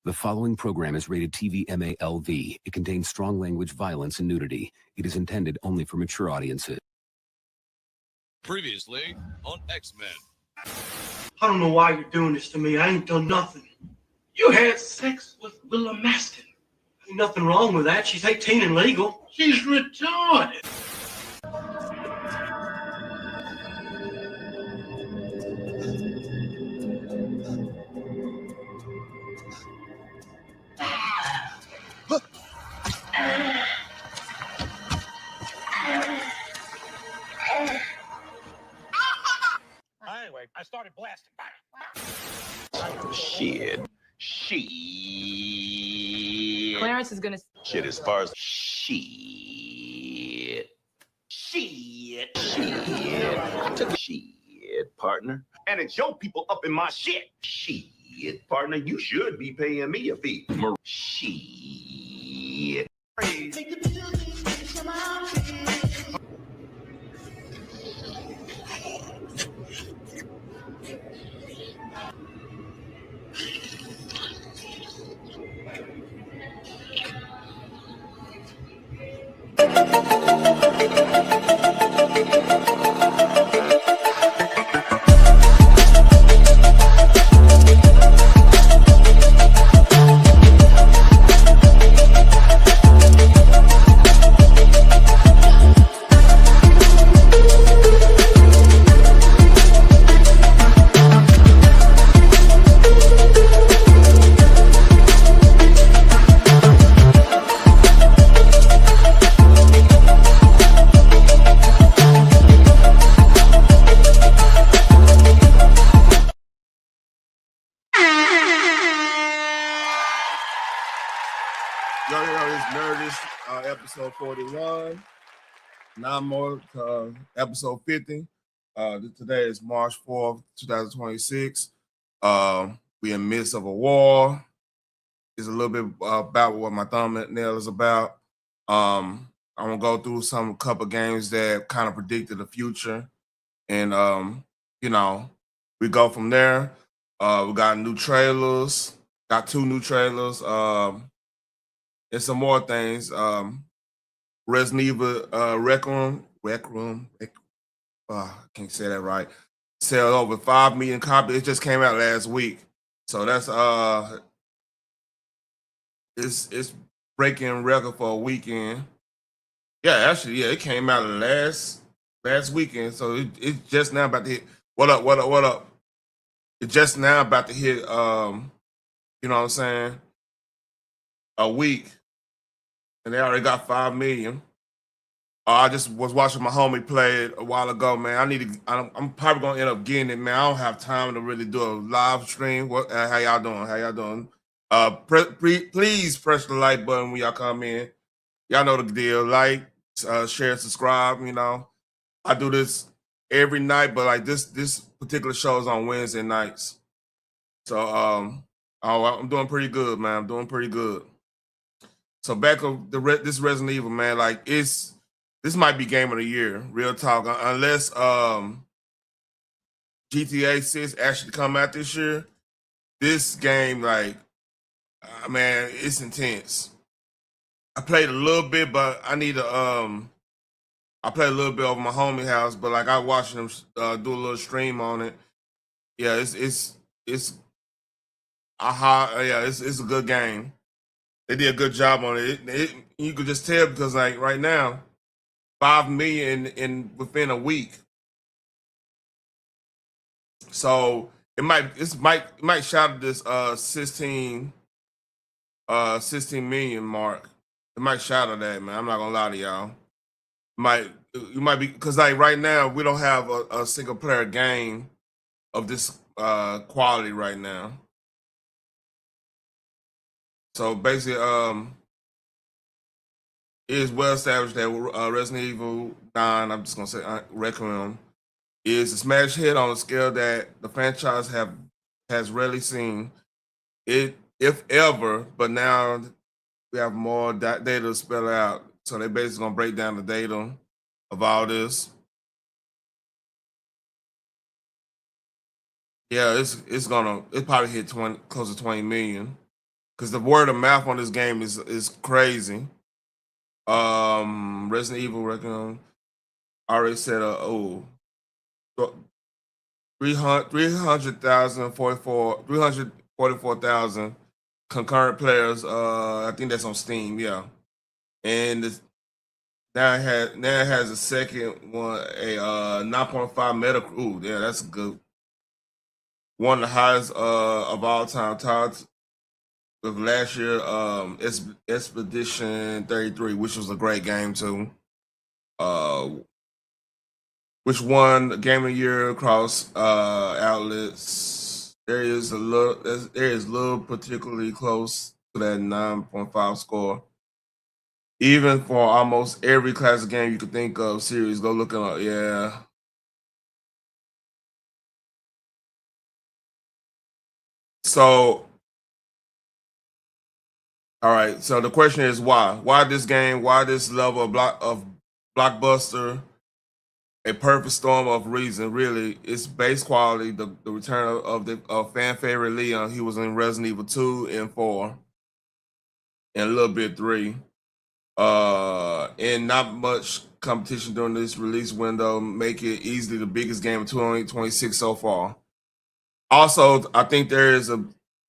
The following program is rated TV MALV. It contains strong language, violence, and nudity. It is intended only for mature audiences. Previously on X-Men. I don't know why you're doing this to me. I ain't done nothing. You had sex with Willa Maston. Ain't nothing wrong with that. She's 18 and legal. She's retarded. Anyway, I started blasting. Shit. Clarence is gonna. Shit as far as shit. I took a shit, partner. And it's your people up in my shit. Shit, partner. You should be paying me a fee. Shit. Episode 41. Now more to episode 50. Today is March 4th, 2026. We in the midst of a war. It's a little bit about what my thumbnail is about. I'm gonna go through some couple games that kind of predicted the future, and we go from there. We got new trailers. Got 2 new trailers. And some more things. Resident Evil Requiem. I can't say that right. Sold over 5 million copies. It just came out last week. So that's it's breaking record for a weekend. Yeah, actually, it came out last weekend. So it's just now about to hit. What up? It's just now about to hit you know what I'm saying? A week. And they already got 5 million. I just was watching my homie play it a while ago, man. I'm probably gonna end up getting it, man. I don't have time to really do a live stream. How y'all doing? Please press the like button when y'all come in. Y'all know the deal. Like, share, subscribe. You know, I do this every night, but like this particular show is on Wednesday nights. So I'm doing pretty good, man. I'm doing pretty good. So back of this Resident Evil, man, like this might be game of the year, real talk. Unless GTA 6 actually come out this year, this game, like, man, it's intense. I played a little bit, but I need to I played a little bit over my homie house, but like I watched them do a little stream on it. Yeah, it's a good game. They did a good job on it. You could just tell because like right now, 5 million in within a week. So it might shout this 16 million mark. It might shadow that, man. I'm not gonna lie to y'all. You might be because like right now we don't have a single player game of this quality right now. So basically, it is well established that Resident Evil 9, I'm just gonna say Requiem, is a smash hit on a scale that the franchise has rarely seen, it if ever. But now we have more data to spell out, so they basically gonna break down the data of all this. Yeah, it's probably hit close to 20 million. because the word of mouth on this game is crazy. Resident Evil Requiem. I already said 344,000 concurrent players. I think that's on Steam, yeah. And now it has a second one, a 9.5 meta. Ooh, yeah, that's good. One of the highest of all time. Tied with last year, Expedition 33, which was a great game too. Which won Game of the Year across outlets. There is little particularly close to that 9.5 score. Even for almost every classic game you could think of, series, go looking up. Yeah. So, all right. So the question is why? Why this game? Why this level of blockbuster? A perfect storm of reason, really. It's base quality, the return of the fan favorite Leon. He was in Resident Evil 2 and 4, and a little bit 3. And not much competition during this release window, make it easily the biggest game of 2026 so far. Also, I think there is a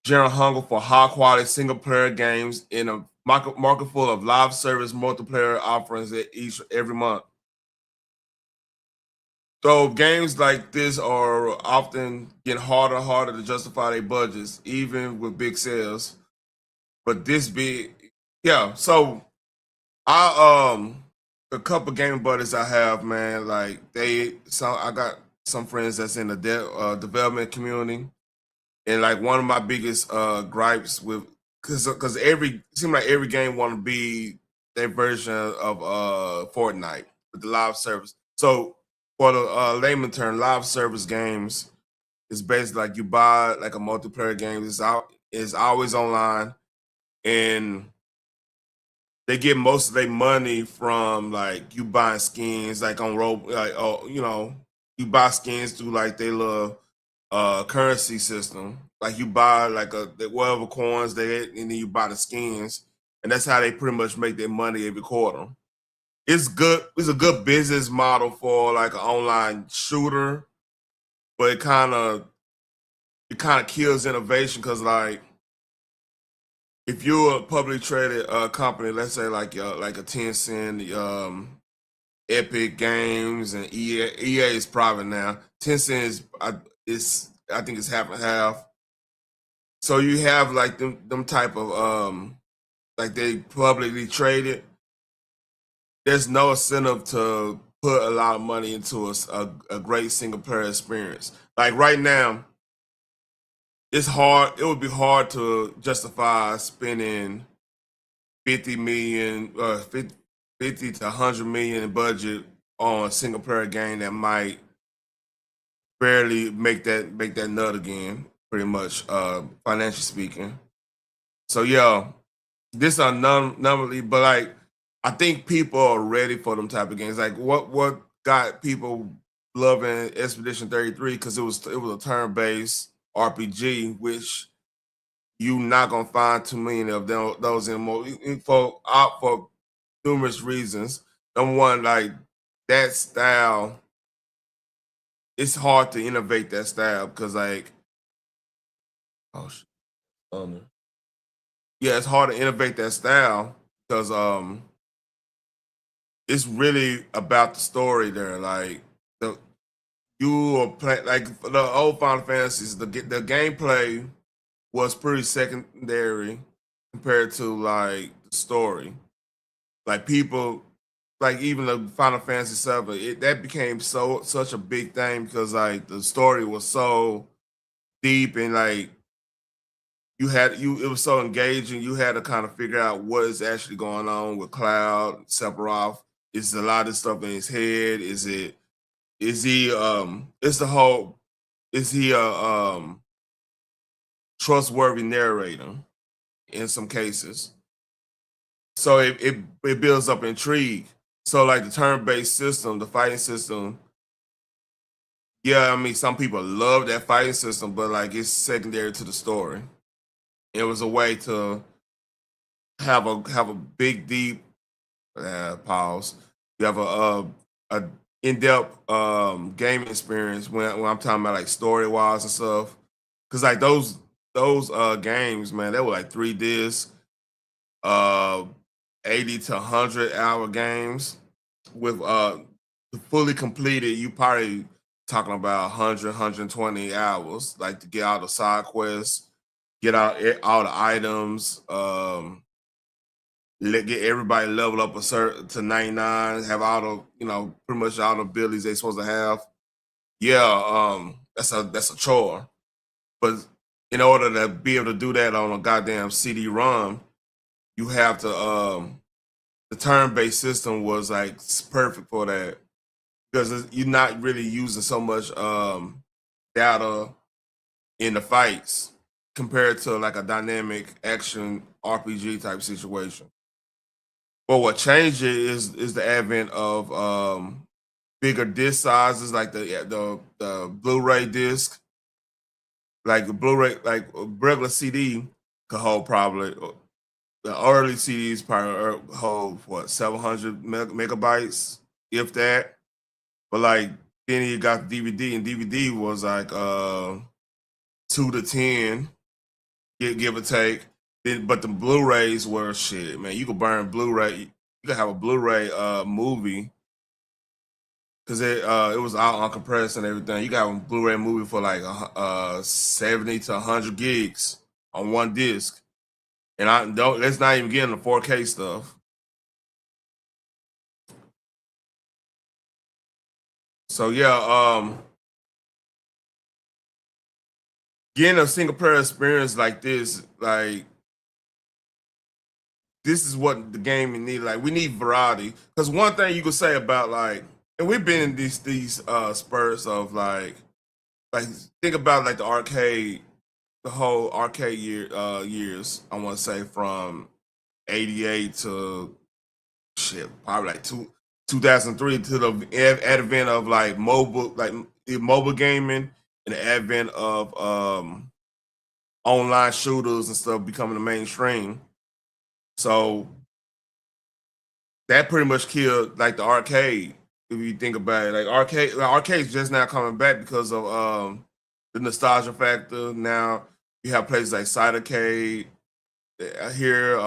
general hunger for high quality single player games in a market full of live service multiplayer offerings every month. So games like this are often getting harder and harder to justify their budgets, even with big sales. But this big, yeah. So a couple gaming buddies I have, man, like I got some friends that's in the development community, and like one of my biggest gripes with because it seems like every game want to be their version of Fortnite with the live service. So for the layman term, live service games is basically like you buy like a multiplayer game. It's always online, and they get most of their money from like you buying skins, like on road, like you buy skins through like their little currency system. Like you buy like whatever coins and then you buy the skins, and that's how they pretty much make their money every quarter. It's good. It's a good business model for like an online shooter, but it kind of kills innovation because like if you're a publicly traded company, let's say like a Tencent, Epic Games, and EA is private now. Tencent is I think it's half and half. So you have like them type of like they publicly traded. There's no incentive to put a lot of money into a great single player experience. Like right now, it's hard. It would be hard to justify spending 50 million, 50 to 100 million in budget on a single player game that might barely make that nut again, pretty much, financially speaking. So yeah, this are normally, but like I think people are ready for them type of games. Like what got people loving Expedition 33 because it was a turn based RPG, which you not gonna find too many of those anymore for numerous reasons. Number one, like that style, it's hard to innovate that style because like oh shit, yeah, it's hard to innovate that style because it's really about the story there. Like you are playing like the old Final Fantasies, the gameplay was pretty secondary compared to like the story. Like people, like even the Final Fantasy VII, that became such a big thing because like the story was so deep and like it was so engaging. You had to kind of figure out what is actually going on with Cloud, Sephiroth. Is a lot of stuff in his head? Is he it's the whole is he a trustworthy narrator in some cases? So it builds up intrigue. So like the turn-based system, the fighting system, yeah, I mean some people love that fighting system, but like it's secondary to the story. It was a way to have a big, deep pause. You have a in-depth gaming experience when I'm talking about like story wise and stuff. Cause like those games, man, they were like 3 discs, uh 80 to 100 hour games with fully completed. You probably talking about 120 hours, like to get all the side quests, get out all the items, get everybody level up a certain to 99, have all the, pretty much all the abilities they supposed to have. Yeah, that's a chore. But in order to be able to do that on a goddamn CD-ROM, you have to the turn-based system was like perfect for that because you're not really using so much data in the fights compared to like a dynamic action RPG type situation. But what changed it is the advent of bigger disc sizes, like the Blu-ray disc, like the Blu-ray, like a regular CD could hold probably the early CDs probably hold what 700 megabytes, if that. But like then you got DVD, and DVD was like 2 to 10, give or take. But the Blu-rays were shit, man. You could burn Blu-ray. You could have a Blu-ray movie because it was out on compressed and everything. You got a Blu-ray movie for like 70 to 100 gigs on one disc, and I don't. Let's not even get into 4K stuff. So yeah, getting a single player experience like this is what the game need. Like we need variety. Because one thing you could say about like, and we've been in these spurts of like think about like the whole arcade years. I want to say from '88 to shit, probably like 2003 to the advent of like mobile gaming and the advent of online shooters and stuff becoming the mainstream. So that pretty much killed like the arcade. If you think about it, like arcade's just now coming back because of the nostalgia factor. Now you have places like Cidercade here.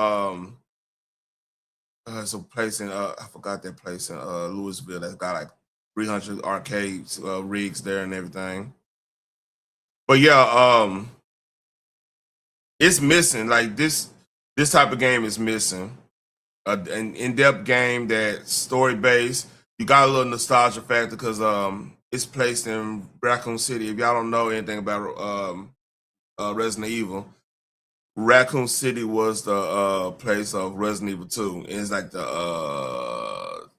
It's a place in I forgot that place in Louisville that's got like 300 arcades rigs there and everything. But yeah, it's missing. Like this type of game is missing. An in-depth game that's story-based. You got a little nostalgia factor because it's placed in Raccoon City. If y'all don't know anything about Resident Evil, Raccoon City was the place of Resident Evil 2. And it's like the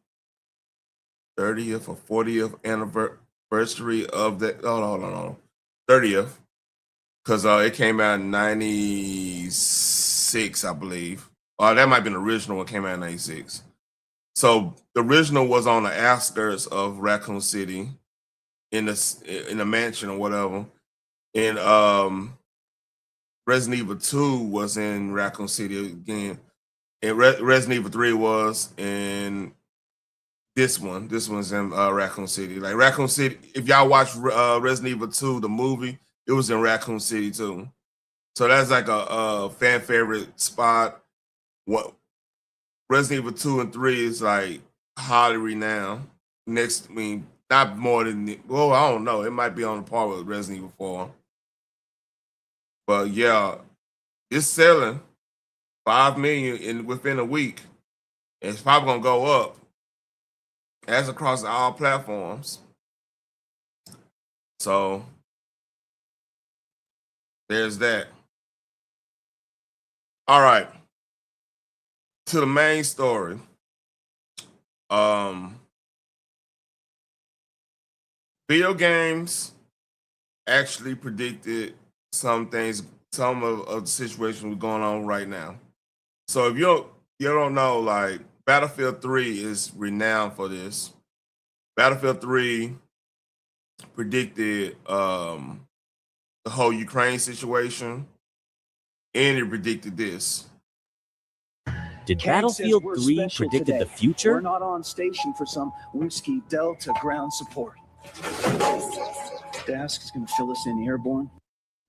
30th or 40th anniversary of that. Hold on. 30th. Because it came out in 96, I believe. That might have been the original one, came out in 96. So the original was on the outskirts of Raccoon City in a mansion or whatever. And Resident Evil 2 was in Raccoon City again. And Resident Evil 3 was in this one's in Raccoon City. Like Raccoon City, if y'all watch Resident Evil 2, the movie, it was in Raccoon City too. So that's like a fan favorite spot. What Resident Evil 2 and 3 is like highly renowned. Next, I mean, not more than, well, I don't know. It might be on par with Resident Evil 4. But yeah, it's selling 5 million within a week. And it's probably gonna go up. That's across all platforms. So there's that. All right. To the main story. Video games actually predicted some things, some of the situation going on right now. So if you don't know, like Battlefield 3 is renowned for this. Battlefield 3 predicted the whole Ukraine situation. and it predicted this. Did Kang Battlefield says we're 3 special predicted the today. future? We're not on station for some Whiskey Delta ground support. Dask is going to fill us in airborne.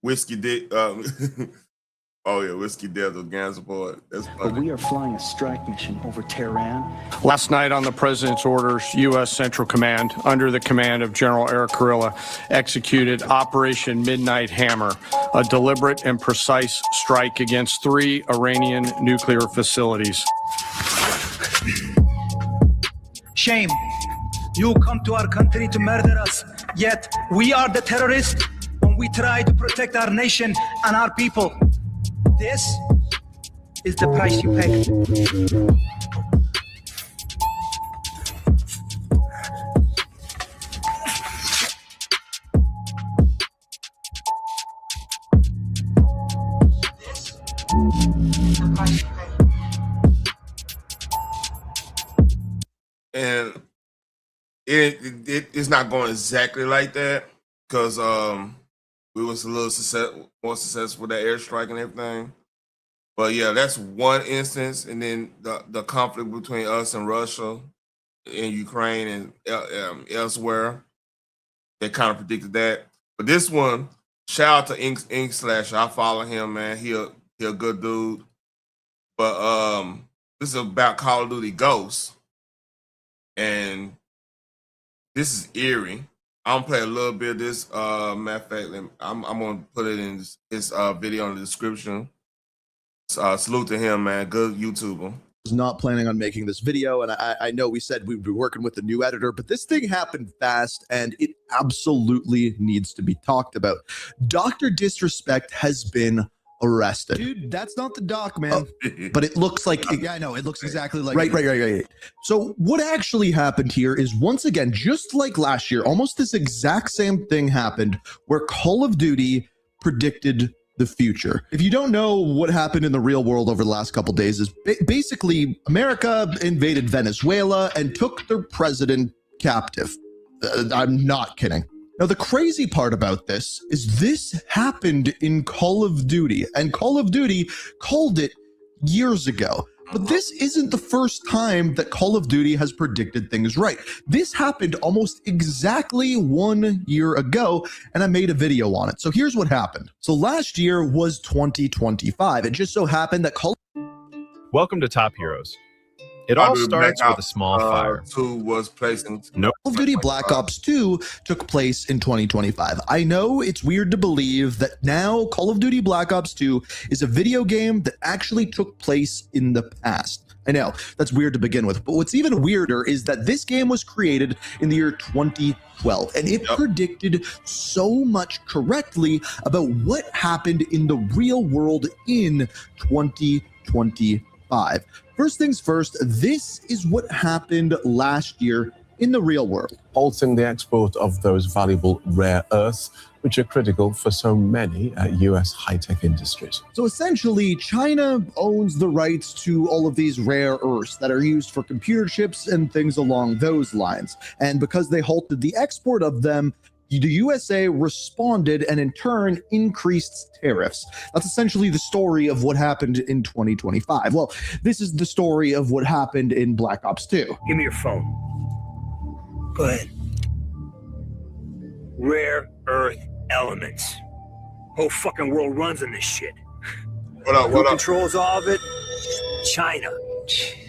Whiskey Dick. Oh yeah, Whiskey Delta Gun Support. That's But funny. we are flying a strike mission over Tehran. Last night, on the President's orders, U.S. Central Command, under the command of General Eric Kurilla, executed Operation Midnight Hammer, a deliberate and precise strike against 3 Iranian nuclear facilities. Shame. You come to our country to murder us, yet we are the terrorists when we try to protect our nation and our people. This is the price you pay. And it's not going exactly like that because we was a little more successful with that airstrike and everything. But yeah, that's one instance, and then the conflict between us and Russia in Ukraine and elsewhere, they kind of predicted that. But this one, shout out to Ink Slash. I follow him, man. He a good dude. But this is about Call of Duty Ghosts. And this is eerie. I'm gonna play a little bit of this. Matter of fact, I'm gonna put it in this video in the description. Salute to him, man. Good YouTuber. Was not planning on making this video, and I know we said we'd be working with the new editor, but this thing happened fast, and it absolutely needs to be talked about. Dr. Disrespect has been arrested. Dude, that's not the doc, man. But it looks like Yeah, I know. It looks exactly like right. So what actually happened here is, once again, just like last year, almost this exact same thing happened where Call of Duty predicted the future. If you don't know what happened in the real world over the last couple days, is basically America invaded Venezuela and took their president captive. I'm not kidding. Now, the crazy part about this is this happened in Call of Duty, and Call of Duty called it years ago. But this isn't the first time that Call of Duty has predicted things right. This happened almost exactly 1 year ago, and I made a video on it. So here's what happened. So last year was 2025. It just so happened that Welcome to Top Heroes. It all starts with a small fire. 2 was placing. Call of Duty Black Ops 2 took place in 2025. I know it's weird to believe that now Call of Duty Black Ops 2 is a video game that actually took place in the past. I know, that's weird to begin with, but what's even weirder is that this game was created in the year 2012, and it predicted so much correctly about what happened in the real world in 2025. First things first, this is what happened last year in the real world. Halting the export of those valuable rare earths, which are critical for so many U.S. high-tech industries. So essentially, China owns the rights to all of these rare earths that are used for computer chips and things along those lines. And because they halted the export of them, the USA responded and in turn increased tariffs. That's essentially the story of what happened in 2025. Well, this is the story of what happened in Black Ops 2. Give me your phone. Go ahead. Rare earth elements. Whole fucking world runs on this shit. Who controls all of it? China.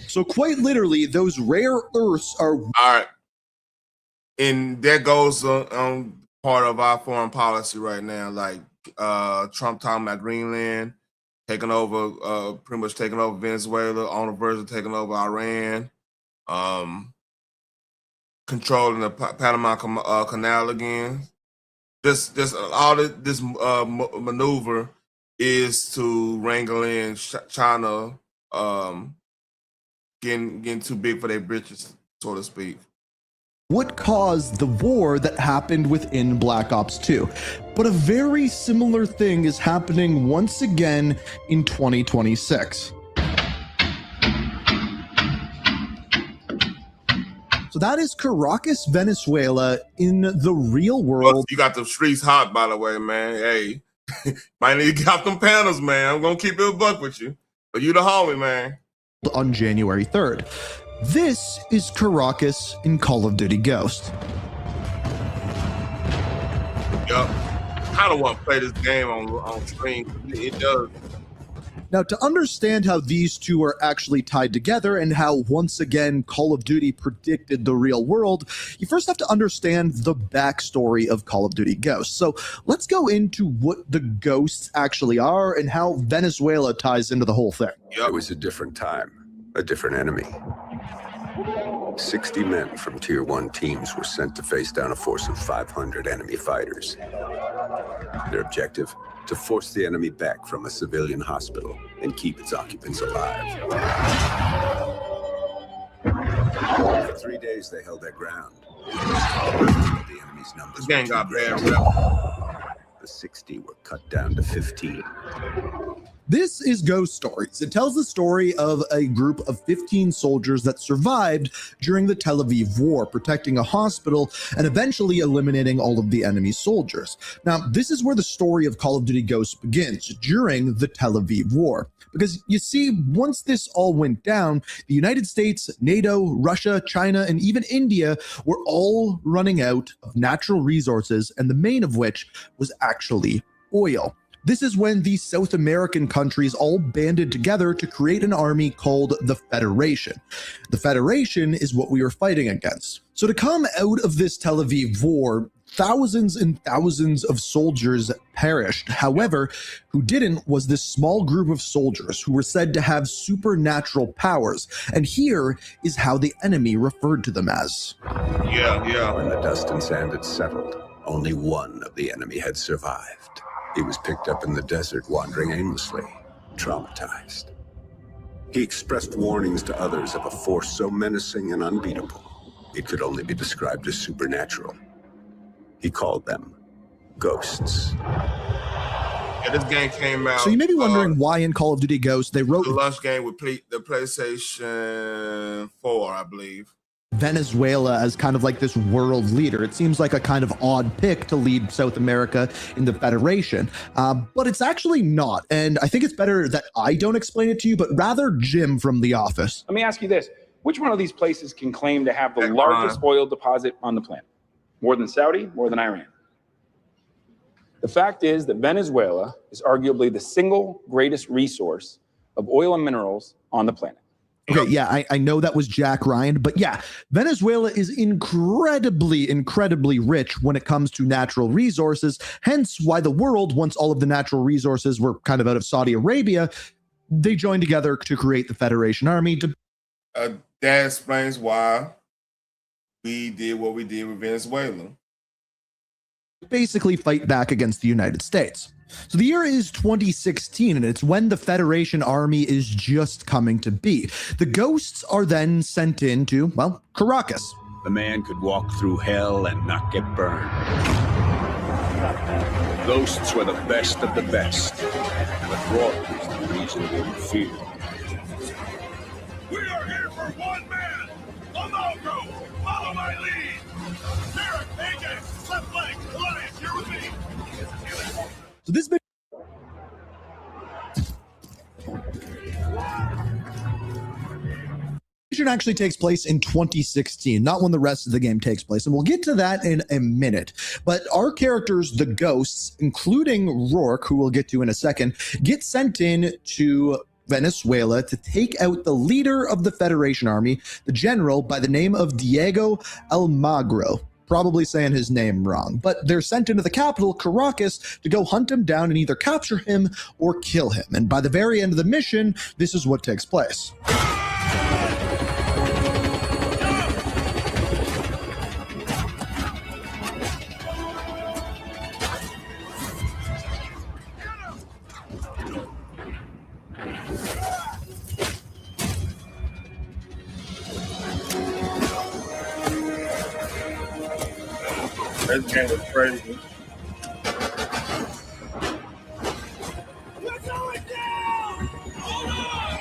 So quite literally, those rare earths are... All right. And that goes on part of our foreign policy right now. Like Trump talking about Greenland, taking over, pretty much taking over Venezuela, on the verge of taking over Iran, controlling the Panama Canal again. Just all this maneuver is to wrangle in China, getting too big for their britches, so to speak. What caused the war that happened within Black Ops 2. But a very similar thing is happening once again in 2026. So that is Caracas, Venezuela in the real world. Well, you got the streets hot, by the way, man. Hey. Might need to get off them panels, man. I'm gonna keep it a buck with you. But you the homie, man. On January 3rd. This is Caracas in Call of Duty Ghosts. Yup. I don't want to play this game on stream. It does. Now, to understand how these two are actually tied together and how, once again, Call of Duty predicted the real world, you first have to understand the backstory of Call of Duty Ghosts. So let's go into what the Ghosts actually are and how Venezuela ties into the whole thing. It was a different time, a different enemy. 60 men from Tier 1 teams were sent to face down a force of 500 enemy fighters. Their objective? To force the enemy back from a civilian hospital and keep its occupants alive. For 3 days, they held their ground. The enemy's numbers. This gang got bad rep. The 60 were cut down to 15. This is Ghost Stories. It tells the story of a group of 15 soldiers that survived during the Tel Aviv War, protecting a hospital and eventually eliminating all of the enemy soldiers. Now, this is where the story of Call of Duty Ghosts begins, during the Tel Aviv War. Because you see, once this all went down, the United States, NATO, Russia, China, and even India were all running out of natural resources, and the main of which was actually oil. This is when the South American countries all banded together to create an army called the Federation. The Federation is what we were fighting against. So to come out of this Tel Aviv war, thousands and thousands of soldiers perished. However, who didn't was this small group of soldiers who were said to have supernatural powers. And here is how the enemy referred to them as. Yeah. When the dust and sand had settled, only one of the enemy had survived. He was picked up in the desert, wandering aimlessly, traumatized. He expressed warnings to others of a force so menacing and unbeatable, it could only be described as supernatural. He called them ghosts. Yeah, this game came out. So you may be wondering why in Call of Duty Ghosts they wrote the launch game with the PlayStation 4, I believe. Venezuela as kind of like this world leader. It seems like a kind of odd pick to lead South America in the Federation, but it's actually not. And I think it's better that I don't explain it to you, but rather Jim from The Office. Let me ask you this. Which one of these places can claim to have the largest oil deposit on the planet? More than Saudi, more than Iran? The fact is that Venezuela is arguably the single greatest resource of oil and minerals on the planet. Okay, yeah, I know that was Jack Ryan, but yeah, Venezuela is incredibly rich when it comes to natural resources, hence why the world, once all of the natural resources were kind of out of Saudi Arabia, they joined together to create the Federation Army. That explains why we did what we did with Venezuela. Basically fight back against the United States. So the year is 2016, and it's when the Federation Army is just coming to be. The Ghosts are then sent into, well, Caracas. The man could walk through hell and not get burned. Ghosts were the best of the best, but Rourke was the reason they were feared. We are here for one man. Amalgo, follow my lead. Merrick, AJ, left flank, Alliance, you're with me. So this mission actually takes place in 2016, not when the rest of the game takes place. And we'll get to that in a minute. But our characters, the Ghosts, including Rourke, who we'll get to in a second, get sent in to Venezuela to take out the leader of the Federation Army, the general by the name of Diego Almagro. Probably saying his name wrong, but they're sent into the capital, Caracas, to go hunt him down and either capture him or kill him. And by the very end of the mission, this is what takes place. That game was crazy. We're going down! Hold on!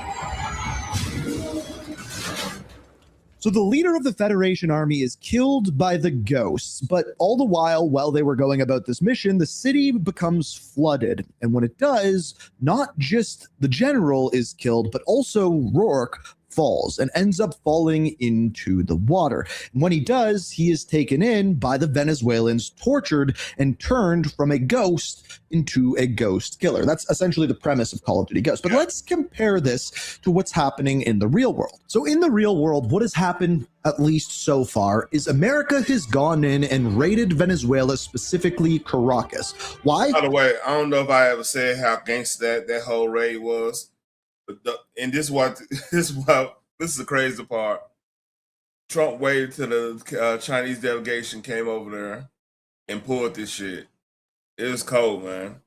So the leader of the Federation army is killed by the ghosts, but all the while they were going about this mission, the city becomes flooded. And when it does, not just the general is killed, but also Rourke falls and ends up falling into the water. And when he does, he is taken in by the Venezuelans, tortured, and turned from a ghost into a ghost killer. That's essentially the premise of Call of Duty Ghosts. But let's compare this to what's happening in the real world. So in the real world, what has happened, at least so far, is America has gone in and raided Venezuela, specifically Caracas. Why? By the way, I don't know if I ever said how gangster that whole raid was. And this is the crazy part. Trump waited till the Chinese delegation came over there and pulled this shit. It was cold, man.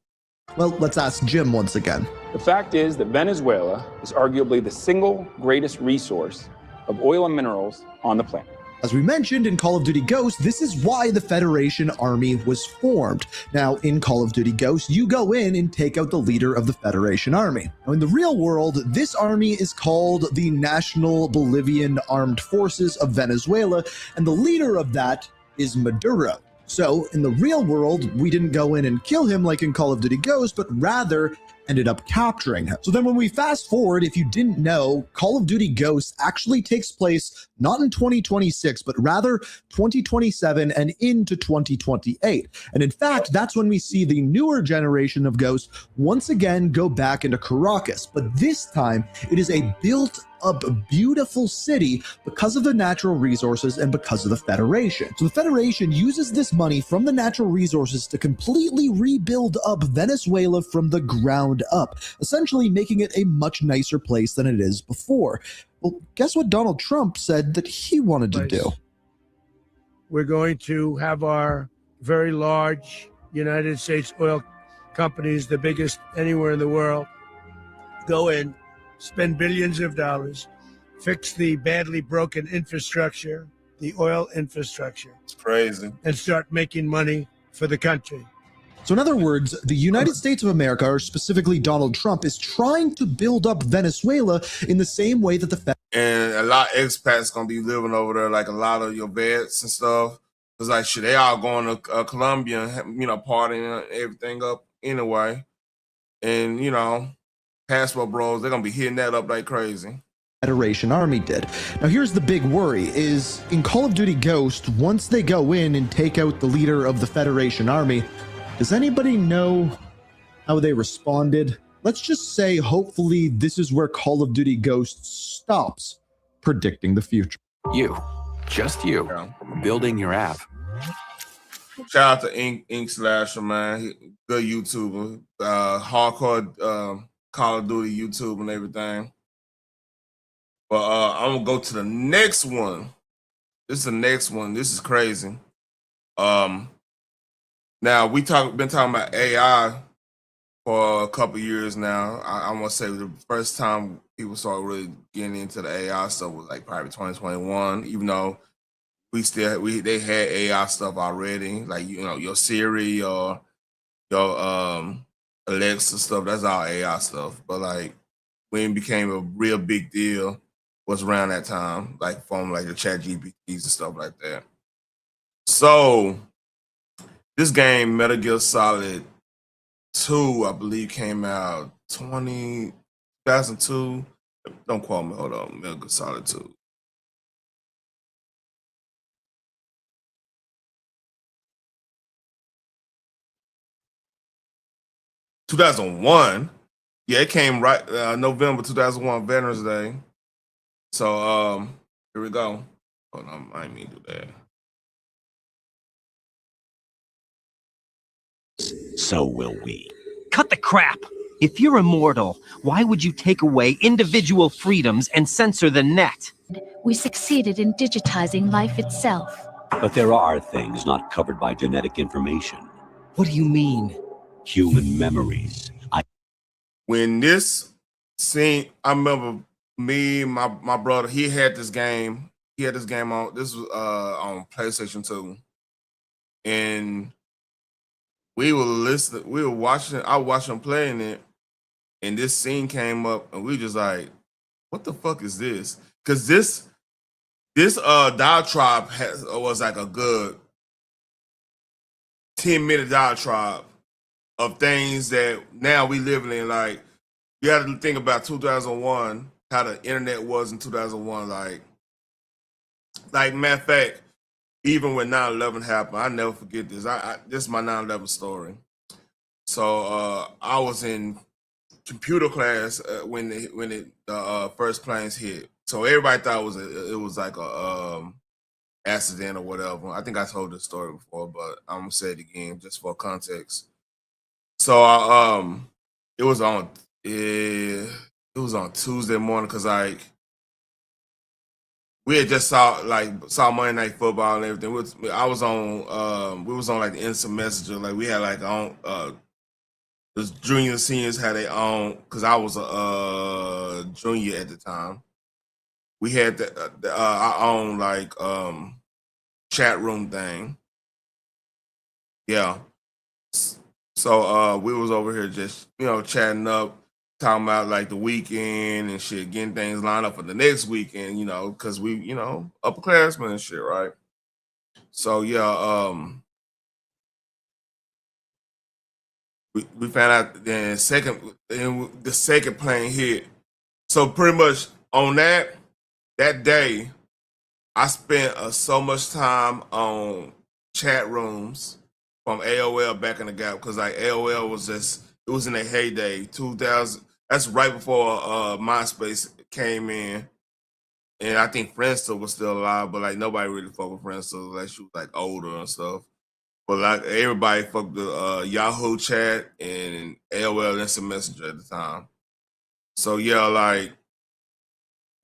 Well, let's ask Jim once again. The fact is that Venezuela is arguably the single greatest resource of oil and minerals on the planet. As we mentioned in Call of Duty Ghosts, this is why the Federation Army was formed. Now, in Call of Duty Ghosts, you go in and take out the leader of the Federation Army. Now, in the real world, this army is called the National Bolivian Armed Forces of Venezuela, and the leader of that is Maduro. So, in the real world, we didn't go in and kill him like in Call of Duty Ghosts, but rather ended up capturing him. So then when we fast forward, if you didn't know, Call of Duty Ghosts actually takes place not in 2026, but rather 2027 and into 2028. And in fact, that's when we see the newer generation of Ghosts once again go back into Caracas. But this time, it is a built-up beautiful city because of the natural resources and because of the Federation. So the Federation uses this money from the natural resources to completely rebuild up Venezuela from the ground up, essentially making it a much nicer place than it is before. Well, guess what Donald Trump said that he wanted to do? We're going to have our very large United States oil companies, the biggest anywhere in the world, go in, spend billions of dollars, fix the badly broken infrastructure, the oil infrastructure. It's crazy. And start making money for the country. So in other words, the United States of America, or specifically Donald Trump, is trying to build up Venezuela in the same way that the Fed. And a lot of expats gonna be living over there, like a lot of your vets and stuff. Cause like shit, they all going to Colombia, partying everything up anyway. And passport bros, they're gonna be hitting that up like crazy. Federation Army did. Now here's the big worry is in Call of Duty Ghost, once they go in and take out the leader of the Federation Army, does anybody know how they responded? Let's just say hopefully this is where Call of Duty Ghost stops predicting the future. You, just you, building your app. Shout out to Ink Slasher, man. Good YouTuber. Hardcore Call of Duty YouTube and everything. But I'm gonna go to the next one. This is the next one. This is crazy. Now been talking about AI for a couple years now. I want to say the first time people started really getting into the AI stuff was like probably 2021. Even though they had AI stuff already, like your Siri or your Alexa stuff. That's all AI stuff. But like when it became a real big deal was around that time, like from like the ChatGPTs and stuff like that. So this game, Metal Gear Solid 2, I believe, came out 2002. Don't quote me. Hold on. Metal Gear Solid 2. $2001. Yeah, it came right November 2001, Veterans Day. So here we go. Hold on, I didn't mean to do that. So will we. Cut the crap! If you're immortal, why would you take away individual freedoms and censor the net? We succeeded in digitizing life itself. But there are things not covered by genetic information. What do you mean? Human memories. When this scene, I remember me, my brother, he had this game. He had this game on, this was on PlayStation 2. And we were watching, I was watching him playing it, and this scene came up, and we just like, what the fuck is this? Because this This diatribe was like a good 10-minute diatribe of things that now we living in. Like, you got to think about 2001, how the internet was in 2001. Like matter of fact, even when 9/11 happened, I never forget this. This is my 9/11 story. So I was in computer class when the first planes hit. So everybody thought it was like a accident or whatever. I think I told this story before, but I'm gonna say it again just for context. So it was on Tuesday morning because like we had just saw Monday Night Football and everything. We was on like the instant messenger. Like we had like on the junior and seniors had their own, because I was a junior at the time. We had our own like chat room thing. Yeah. So we was over here just, chatting up, talking about like the weekend and shit, getting things lined up for the next weekend, because we, upperclassmen and shit, right? So yeah, we found out then the second plane hit. So pretty much on that day, I spent so much time on chat rooms from AOL back in the gap, because like AOL was it was in a heyday. 2000, that's right before MySpace came in, and I think Friendster was still alive, but like nobody really fucked with Friendster unless you was like older and stuff. But like everybody fucked the Yahoo chat and AOL Instant Messenger at the time. So yeah, like,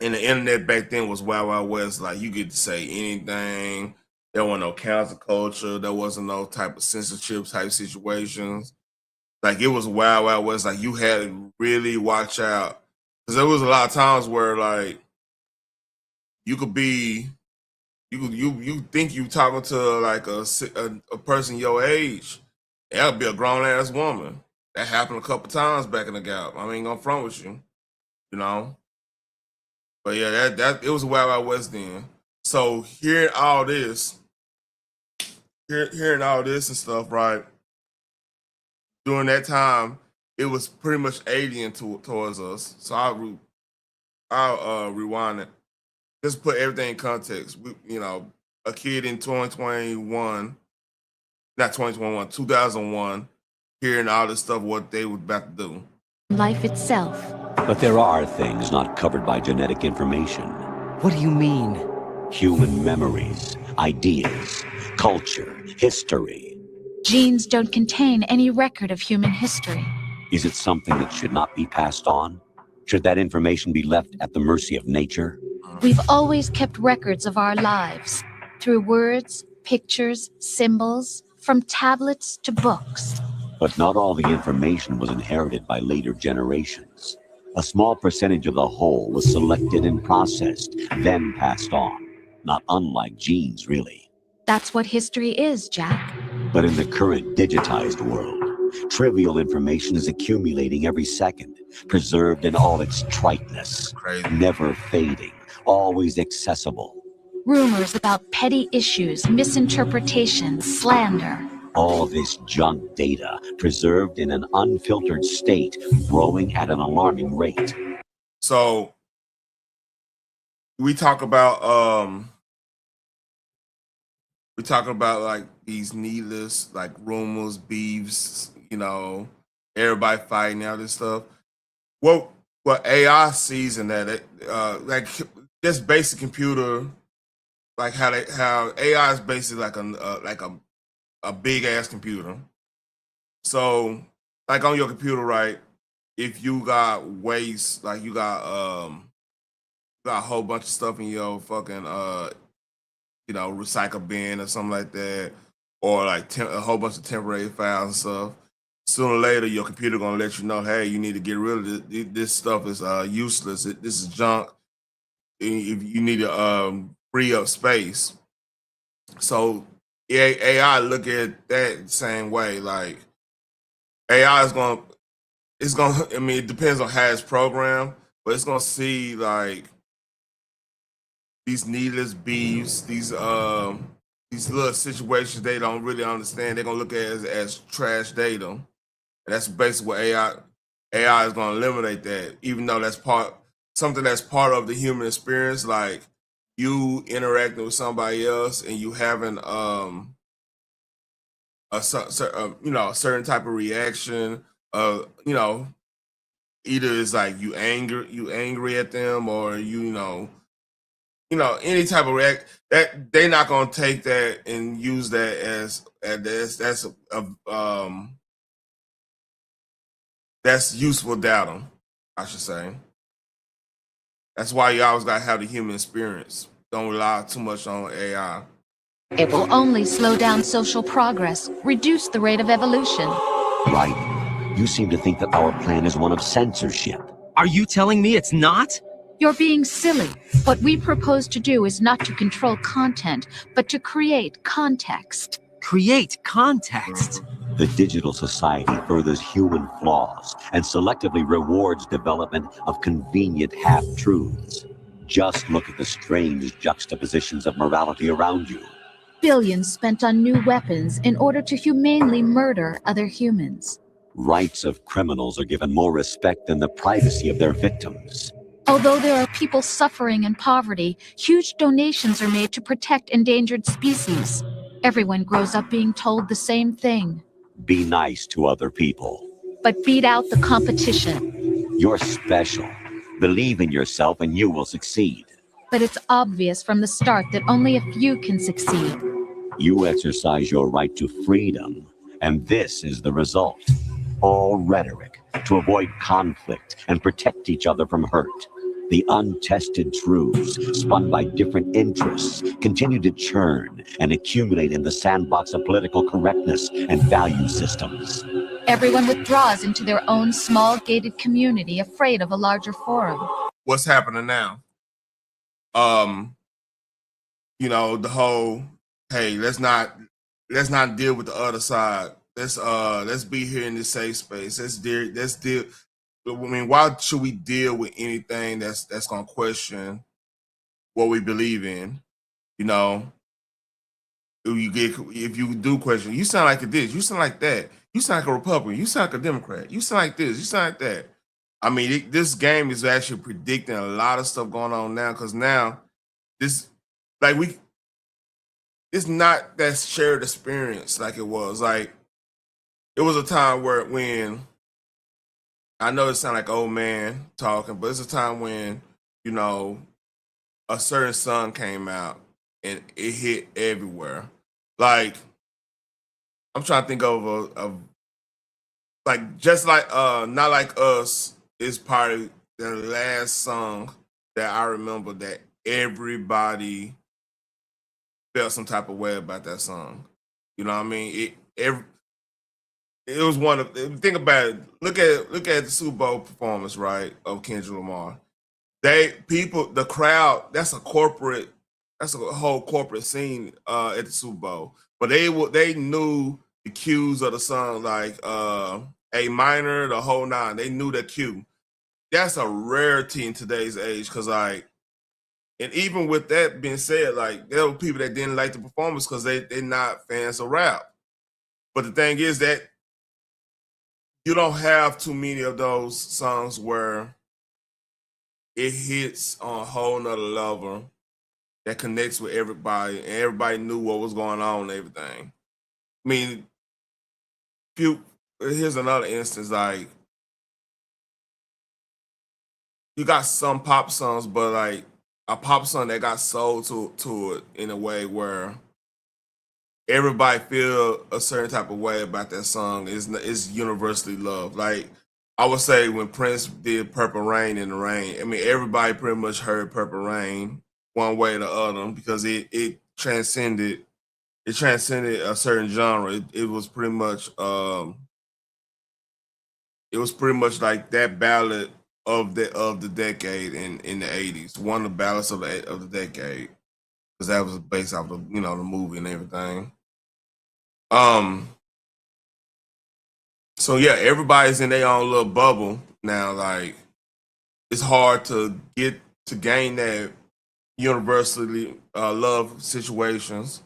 and the internet back then was Wild Wild West. Like you get to say anything. There wasn't no cancel culture. There wasn't no type of censorship type situations. Like it was Wild Wild West. Like you had to really watch out, because there was a lot of times where like you could be, you think you talking to like a person your age. That'll be a grown ass woman. That happened a couple times back in the gap. I ain't gonna front with you, you know. But yeah, that it was Wild Wild West then. So hearing all this and stuff, right? During that time, it was pretty much alien towards us. So I'll rewind it. Just put everything in context. A kid in 2021, not 2021, 2001, hearing all this stuff, what they were about to do. Life itself. But there are things not covered by genetic information. What do you mean? Human memories, ideas, culture, history. Genes don't contain any record of human history. Is it something that should not be passed on? Should that information be left at the mercy of nature? We've always kept records of our lives, through words, pictures, symbols, from tablets to books. But not all the information was inherited by later generations. A small percentage of the whole was selected and processed, then passed on. Not unlike genes, really. That's what history is, Jack. But in the current digitized world, trivial information is accumulating every second, preserved in all its triteness, never fading, always accessible. Rumors about petty issues, misinterpretations, slander. All this junk data, preserved in an unfiltered state, growing at an alarming rate. So we talk about like these needless like rumors, beefs, everybody fighting out this stuff. What AI sees in that, like just basic computer, like how AI is basically like a big ass computer. So like on your computer, right? If you got waste, like you got a whole bunch of stuff in your fucking recycle bin or something like that, or like a whole bunch of temporary files and stuff. Sooner or later, your computer gonna let you know, hey, you need to get rid of this. This stuff is useless. This is junk. If you need to free up space. So AI look at that the same way. Like AI is gonna, I mean, it depends on how it's programmed, but it's gonna see like these needless beefs, these little situations they don't really understand. They're gonna look at it as trash data. And that's basically what AI is gonna eliminate that, even though that's something that's part of the human experience, like you interacting with somebody else and you having a certain type of reaction. Either it's like you angry at them, or any type of react, that they're not gonna take that and use that that's useful data, I should say. That's why you always gotta have the human experience. Don't rely too much on AI. It will only slow down social progress, reduce the rate of evolution. Right? You seem to think that our plan is one of censorship. Are you telling me it's not? You're being silly. What we propose to do is not to control content, but to create context. Create context? The digital society furthers human flaws and selectively rewards development of convenient half-truths. Just look at the strange juxtapositions of morality around you. Billions spent on new weapons in order to humanely murder other humans. Rights of criminals are given more respect than the privacy of their victims. Although there are people suffering in poverty, huge donations are made to protect endangered species. Everyone grows up being told the same thing. Be nice to other people. But beat out the competition. You're special. Believe in yourself and you will succeed. But it's obvious from the start that only a few can succeed. You exercise your right to freedom, and this is the result. All rhetoric to avoid conflict and protect each other from hurt. The untested truths, spun by different interests, continue to churn and accumulate in the sandbox of political correctness and value systems. Everyone withdraws into their own small gated community, afraid of a larger forum. What's happening now? The whole, hey, let's not deal with the other side. Let's be here in this safe space. Let's deal. I mean, why should we deal with anything that's gonna question what we believe in? If you do question, you sound like this, you sound like that, you sound like a Republican, you sound like a Democrat, you sound like this, you sound like that. I mean, this game is actually predicting a lot of stuff going on now, because now it's not that shared experience like it was. Like, it was a time when I know it sounds like old man talking, but it's a time when, a certain song came out and it hit everywhere. Like, I'm trying to think of Not Like Us is probably the last song that I remember that everybody felt some type of way about that song. You know what I mean? It was one of, think about it. Look at the Super Bowl performance, right, of Kendrick Lamar. The crowd, that's a whole corporate scene at the Super Bowl. But they knew the cues of the song, like A minor, the whole nine. They knew the cue. That's a rarity in today's age, because and even with that being said, there were people that didn't like the performance because they're not fans of rap. But the thing is that you don't have too many of those songs where it hits on a whole nother level that connects with everybody, and everybody knew what was going on and everything. I mean, here's another instance, like, you got some pop songs, but a pop song that got sold to it in a way where everybody feel a certain type of way about that song is universally loved. Like, I would say when Prince did Purple Rain in the Rain, I mean, everybody pretty much heard Purple Rain one way or the other, because it transcended a certain genre. It was pretty much like that ballad of the decade in the 80s. One of the ballads of the decade, because that was based off of the movie and everything. So yeah, everybody's in their own little bubble now. Like, it's hard to gain that universally loved situations.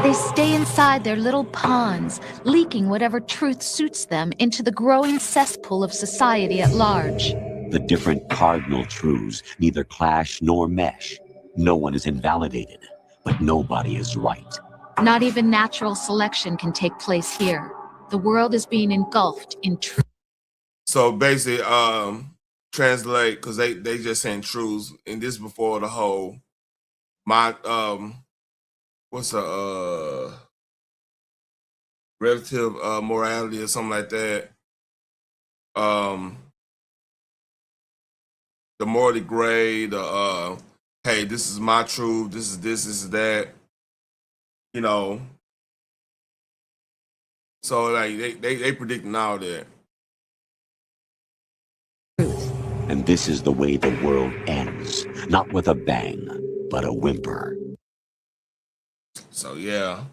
They stay inside their little ponds, leaking whatever truth suits them into the growing cesspool of society at large. The different cardinal truths neither clash nor mesh. No one is invalidated, but nobody is right. Not even natural selection can take place here. The world is being engulfed in truth. So basically, translate, because they just saying truths, and this before the whole what's a relative morality or something like that. The morally gray, the hey, this is my truth, this is that, you know. So like they predicting all that. And this is the way the world ends, not with a bang, but a whimper. So yeah.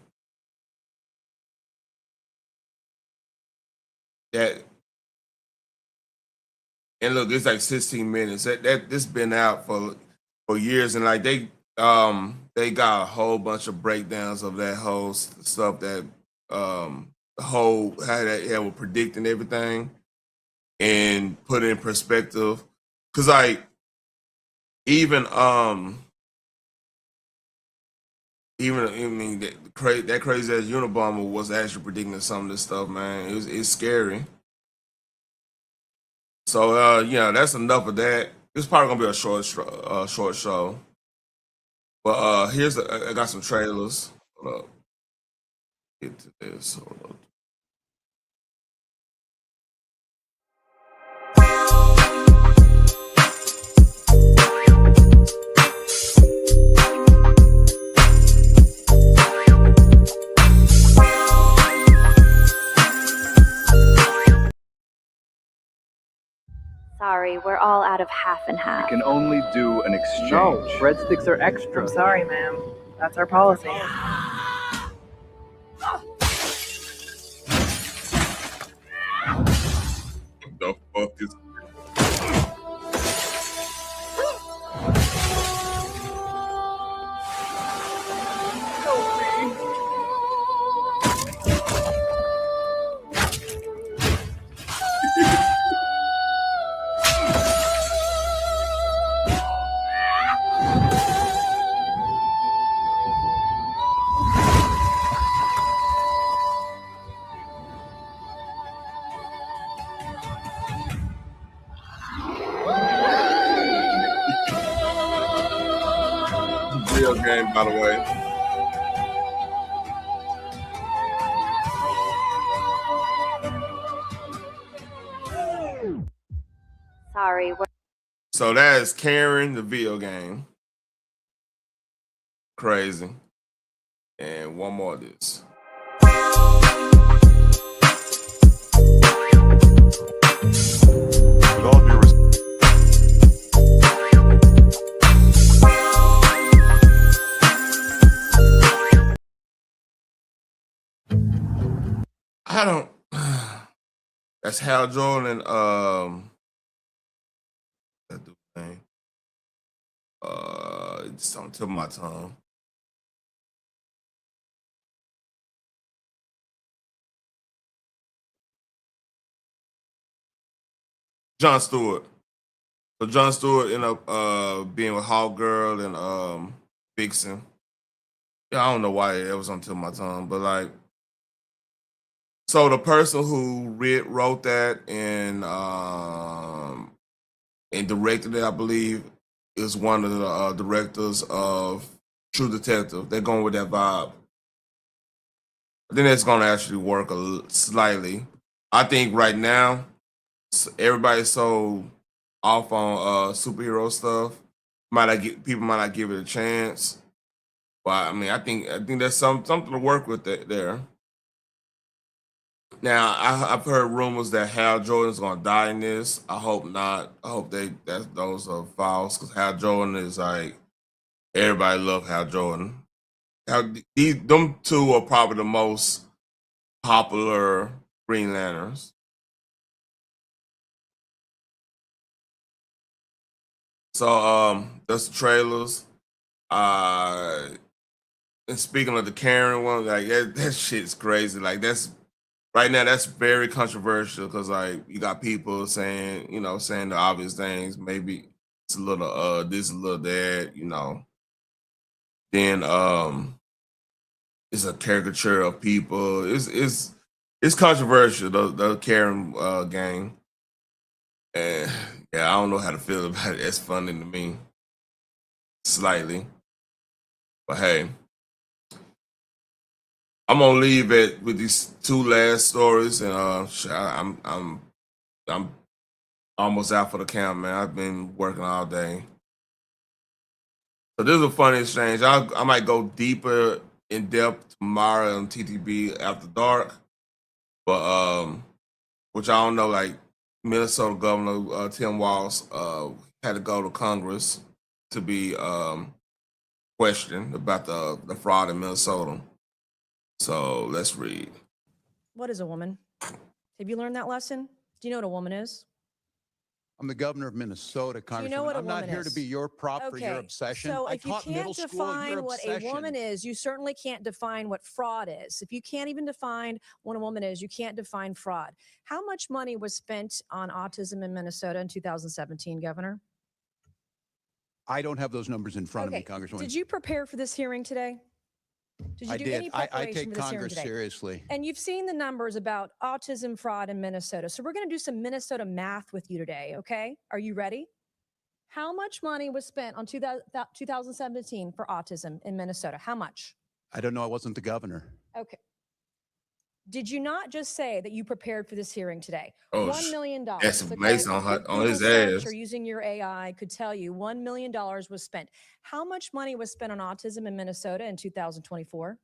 That, and look, it's like 16 minutes. That this been out for years, and like they got a whole bunch of breakdowns of that whole stuff, that the whole how that was predicting everything and put it in perspective. Cause like even I mean that crazy ass Unabomber was actually predicting some of this stuff, man. It's scary. So yeah, that's enough of that. It's probably gonna be a short show. But here's I got some trailers. Hold up. Get to this. Hold up. Sorry, we're all out of half and half. You can only do an exchange. No, breadsticks are extra. I'm sorry, ma'am. That's our policy. The fuck is real game, by the way. Sorry, we're... So that is Karen, the video game. Crazy. And one more of this. I don't. That's Hal Jordan. That dude name. It's on the tip of my tongue. Jon Stewart. So Jon Stewart ended up being with Hawk Girl and Vixen. Yeah, I don't know why it was on the tip of my tongue, but like, so the person who wrote that and directed it, I believe, is one of the directors of True Detective. They're going with that vibe. I think that's going to actually work slightly. I think right now, everybody's so off on superhero stuff. People might not give it a chance. But I mean, I think there's something to work with there. Now, I've heard rumors that Hal Jordan's gonna die in this. I hope not. I hope those are false, because Hal Jordan is like, everybody love Hal Jordan. Them two are probably the most popular Green Lanterns. So that's the trailers. And speaking of the Karen one, like that shit's crazy. Like that's right now, that's very controversial because like you got people saying, saying the obvious things. Maybe it's a little this, a little that, Then it's a caricature of people. It's controversial, the Karen gang. And yeah, I don't know how to feel about it. It's funny to me. Slightly. But hey. I'm gonna leave it with these two last stories, and I'm almost out for the count, man. I've been working all day, so this is a funny exchange. I might go deeper in depth tomorrow on TTB after dark, but which I don't know. Like Minnesota Governor Tim Walz had to go to Congress to be questioned about the fraud in Minnesota. So let's read. What is a woman? Have you learned that lesson? Do you know what a woman is? I'm the governor of Minnesota, Congressman. You know what a I'm not woman here is? to be your prop for your obsession. So I if you taught middle can't school, your define what a obsession. woman is, you certainly can't define what fraud is. If you can't even define what a woman is, you can't define fraud. How much money was spent on autism in Minnesota in 2017, Governor? I don't have those numbers in front of me, Congresswoman. Did you prepare for this hearing today? Did you I do did. any preparation I take for this hearing Congress today? seriously. And you've seen the numbers about autism fraud in Minnesota. So we're going to do some Minnesota math with you today, okay? Are you ready? How much money was spent on 2017 for autism in Minnesota? How much? I don't know. I wasn't the governor. Okay. Did you not just say that you prepared for this hearing today? Oh, $1 million. that's amazing on Google his search ass. or using your AI could tell you $1 million was spent. How much money was spent on autism in Minnesota in 2024?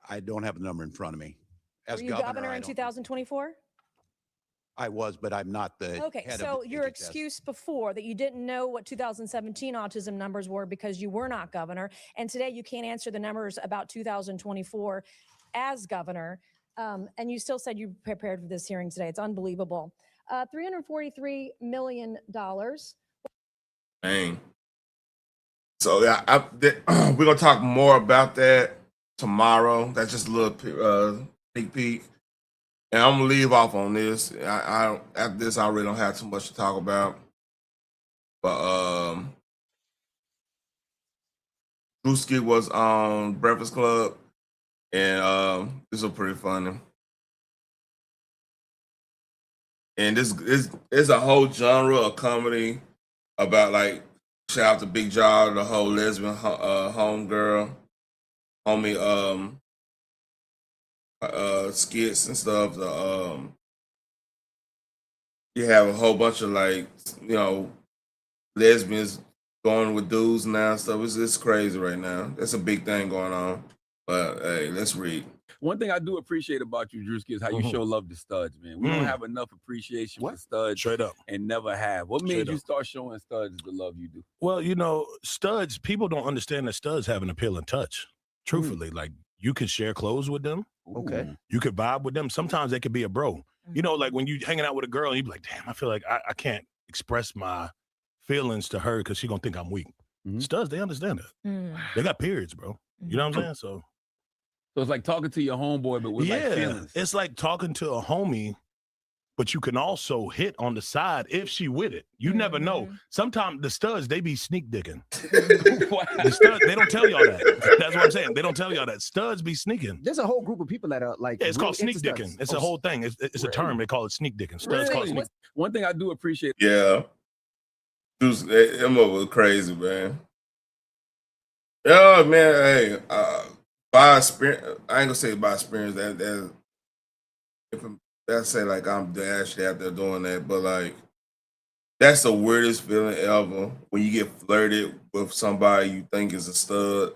I don't have the number in front of me. As Were you governor in 2024? I was, but I'm not the Okay, head so of your HHS. excuse before that you didn't know what 2017 autism numbers were because you were not governor, and today you can't answer the numbers about 2024 as governor, and you still said you prepared for this hearing today. It's unbelievable. $343 million. Dang. So yeah, we're gonna talk more about that tomorrow. That's just a little sneak peek. And I'm gonna leave off on this. I after this, I really don't have too much to talk about. But Drewski was on Breakfast Club, and this was pretty funny. And this is a whole genre of comedy about like shout out to Big Jaw, the whole lesbian homegirl, homie skits and stuff. You have a whole bunch of like lesbians going with dudes now and stuff. It's crazy right now. That's a big thing going on. But hey, let's read. One thing I do appreciate about you, Drewski, is how you show love to studs, man. We don't have enough appreciation for studs. Straight up. And never have. What made Straight you up. start showing studs the love you do? Well, studs, people don't understand that studs have an appealing touch. Truthfully, like you can share clothes with them. Okay. You could vibe with them. Sometimes they could be a bro. Like when you hanging out with a girl and you be like, damn, I feel like I can't express my feelings to her because she's going to think I'm weak. Studs, they understand that. They got periods, bro. You know what I'm saying? So it's like talking to your homeboy, but with like feelings. It's like talking to a homie, but you can also hit on the side if she with it. You never know. Sometimes the studs, they be sneak dicking. The studs, they don't tell y'all that. That's what I'm saying. They don't tell y'all that. Studs be sneaking. There's a whole group of people that are like. Yeah, it's called really sneak into dicking. studs. It's a whole thing. It's a term. They call it sneak dicking. Studs call it sneak. One thing I do appreciate. Yeah. Them was crazy, man. Yeah, man. Hey, by experience, I ain't gonna say by experience. That's say like I'm actually out there doing that, but like that's the weirdest feeling ever when you get flirted with somebody you think is a stud,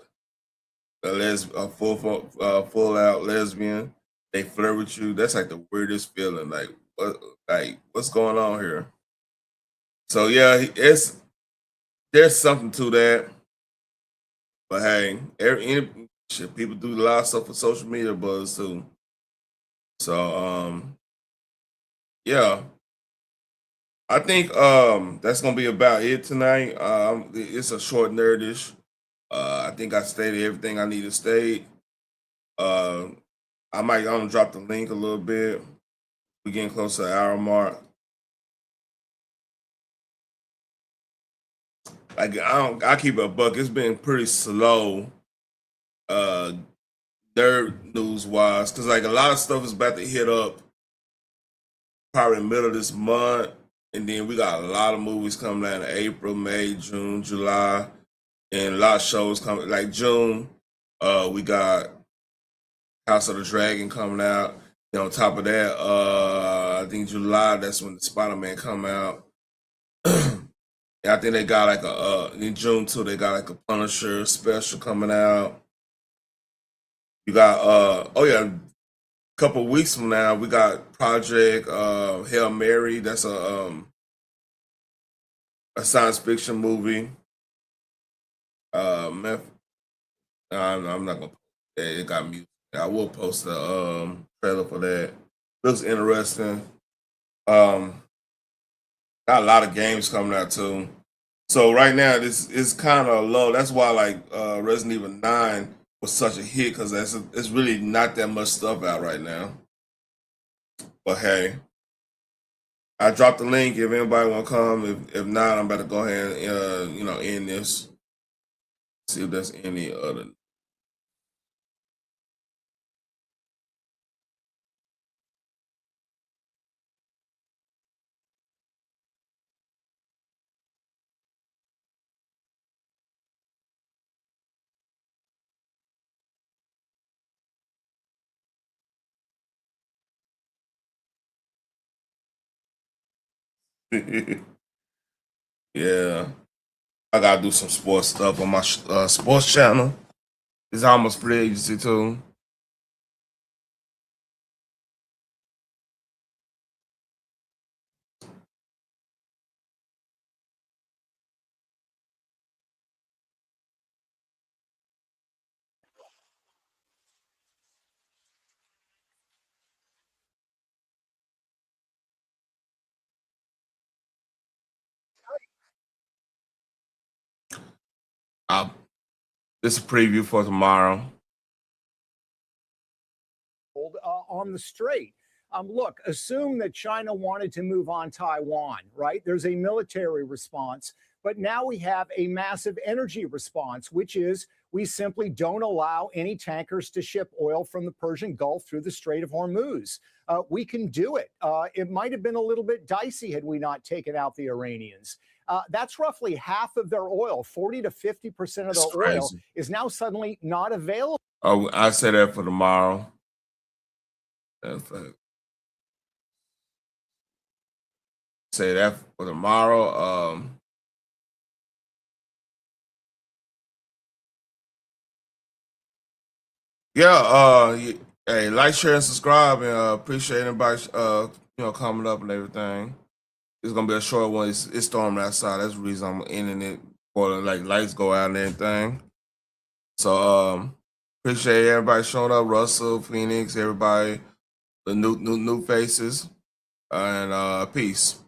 a full out lesbian. They flirt with you. That's like the weirdest feeling. What's going on here? So yeah, there's something to that. But hey, people do a lot of stuff for social media buzz too. So yeah. I think that's gonna be about it tonight. It's a short nerdish. I think I stated everything I need to state. Uh, I might drop the link a little bit. We're getting close to the hour mark. Like I keep it a buck. It's been pretty slow, nerd news wise, because like a lot of stuff is about to hit up probably in the middle of this month, and then we got a lot of movies coming out in April, May, June, July, and a lot of shows coming. Like June, we got House of the Dragon coming out. And on top of that, I think July, that's when the Spider-Man come out. I think they got like in June too, they got like a Punisher special coming out. You got a couple weeks from now we got Project Hail Mary. That's a science fiction movie. I'm not gonna. It got music. I will post the trailer for that. Looks interesting. Got a lot of games coming out too. So right now this is kind of low. That's why like Resident Evil 9 was such a hit, because it's really not that much stuff out right now. But hey, I dropped the link if anybody want to come. If not, I'm about to go ahead and end this. See if there's any other. Yeah, I gotta do some sports stuff on my sports channel. It's almost free agency too. This is a preview for tomorrow. On the straight. Look, assume that China wanted to move on Taiwan, right? There's a military response, but now we have a massive energy response, which is we simply don't allow any tankers to ship oil from the Persian Gulf through the Strait of Hormuz. We can do it. It might have been a little bit dicey had we not taken out the Iranians. That's roughly half of their oil. 40 to 50% of their oil is now suddenly not available. Oh, I say that for tomorrow. Say that for tomorrow. Hey, like, share, and subscribe, and appreciate anybody coming up and everything. It's gonna be a short one. It's storming outside. That's the reason I'm ending it before like lights go out and everything. So appreciate everybody showing up. Russell, Phoenix, everybody, the new faces, and peace.